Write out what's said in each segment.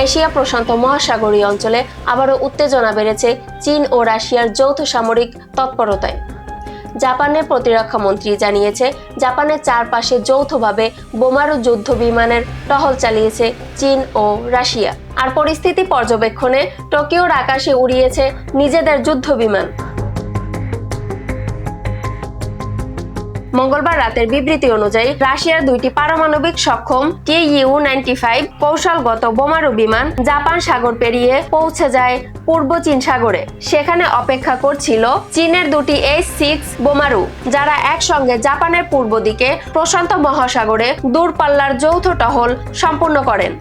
Asia প্রশান্ত মহাসাগরীয় অঞ্চলে আবারও উত্তেজনা বেড়েছে চীন ও রাশিয়ার যৌথ সামরিক তৎপরতায়। জাপানের প্রতিরক্ষা মন্ত্রী জানিয়েছে, জাপানের চারপাশে যৌথভাবে বোমারু যুদ্ধ বিমানের টহল চালিয়েছে চীন ও রাশিয়া। আর পরিস্থিতি পর্যবেক্ষণে টোকিওর আকাশে উড়িয়েছে নিজেদের যুদ্ধ বিমান। মঙ্গলবার রাতের বিবৃতি অনুযায়ী রাশিয়ার 2টি পারমাণবিক সক্ষম Tu-95 কৌশলগত বোমারু বিমান জাপান সাগর পেরিয়ে পৌঁছে যায় পূর্ব চীন সাগরে। সেখানে অপেক্ষা করছিল চীনের 2টি H-6 বোমারু, যারা একসঙ্গে জাপানের পূর্ব দিকে প্রশান্ত মহাসাগরে দূরপাল্লার যৌথ টহল সম্পূর্ণ করেন।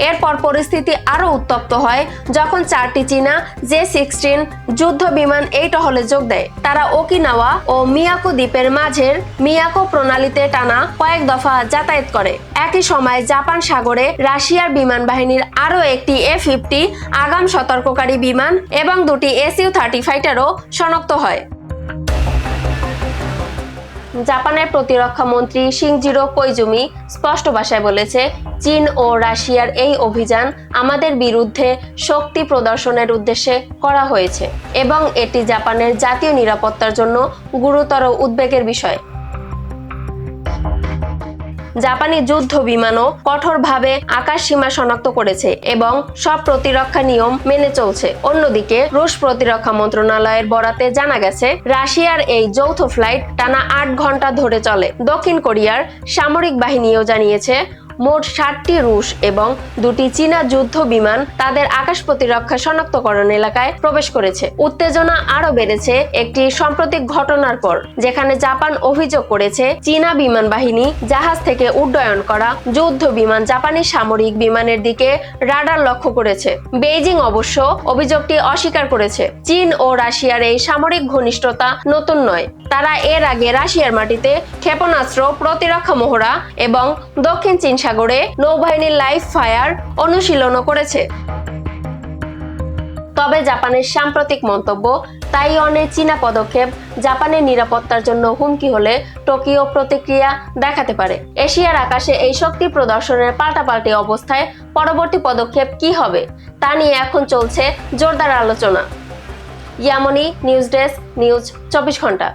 এরপর পরিস্থিতি আরো উত্তপ্ত হয় যখন 4টি চীনা J-16 যুদ্ধ বিমান এই টহলে যোগ দেয়। তারা ওকিনাওয়া ও মিয়াকো দ্বীপের মাঝের মিয়াকো প্রণালীতে টানা কয়েক দফা যাতায়াত করে। একই সময় জাপান সাগরে রাশিয়ার বিমান বাহিনীর আরো একটি A-50 আগাম সতর্ককারী বিমান এবং 2টি Su-30 ফাইটারও শনাক্ত হয়। জাপানের প্রতিরক্ষা মন্ত্রী শিনজিরো কোইজুমি স্পষ্ট ভাষায় বলেছে, চীন ও রাশিয়ার এই অভিযান আমাদের বিরুদ্ধে শক্তি প্রদর্শনের উদ্দেশ্যে করা হয়েছে এবং এটি জাপানের জাতীয় নিরাপত্তার জন্য গুরুতর উদ্বেগের বিষয়। জাপানি যুদ্ধ বিমানও কঠোরভাবে আকাশ সীমা শনাক্ত করেছে এবং সব প্রতিরক্ষা নিয়ম মেনে চলছে। অন্যদিকে রুশ প্রতিরক্ষা মন্ত্রণালয়ের বরাতে জানা গেছে, রাশিয়ার এই যৌথ ফ্লাইট টানা 8 ঘন্টা ধরে চলে। দক্ষিণ কোরিয়ার সামরিক বাহিনীও জানিয়েছে, মোট 60টি রুশ এবং 2টি চীনা যুদ্ধ বিমান তাদের আকাশ প্রতিরক্ষা শনাক্তকরণ এলাকায় প্রবেশ করেছে। উত্তেজনা আরো বেড়েছে একটি সাম্প্রতিক ঘটনার পর, যেখানে জাপান অভিযোগ করেছে চীনা বিমান বাহিনী জাহাজ থেকে উড্ডয়ন করা যুদ্ধ বিমান জাপানি সামরিক বিমানের দিকে রাডার লক্ষ্য করেছে। বেইজিং অবশ্য অভিযোগটি অস্বীকার করেছে। চীন ও রাশিয়ার এই সামরিক ঘনিষ্ঠতা নতুন নয়। তারা এর আগে রাশিয়ার মাটিতে ক্ষেপণাস্ত্র প্রতিরক্ষা মহড়া এবং দক্ষিণ চীন সাগরে নৌবাহিনীর লাইভ ফায়ার অনুশীলনও করেছে। তবে জাপানের সাম্প্রতিক মন্তব্য, তাইওয়ানের চীনা পদক্ষেপ জাপানের নিরাপত্তার জন্য হুমকি হলে টোকিও প্রতিক্রিয়া দেখাতে পারে। এশিয়ার আকাশে এই শক্তি প্রদর্শনের পাল্টাপাল্টি অবস্থায় পরবর্তী পদক্ষেপ কি হবে তা নিয়ে এখন চলছে জোরদার আলোচনা। ইয়ামনি নিউজ ডেস্ক, নিউজ 24 ঘন্টা।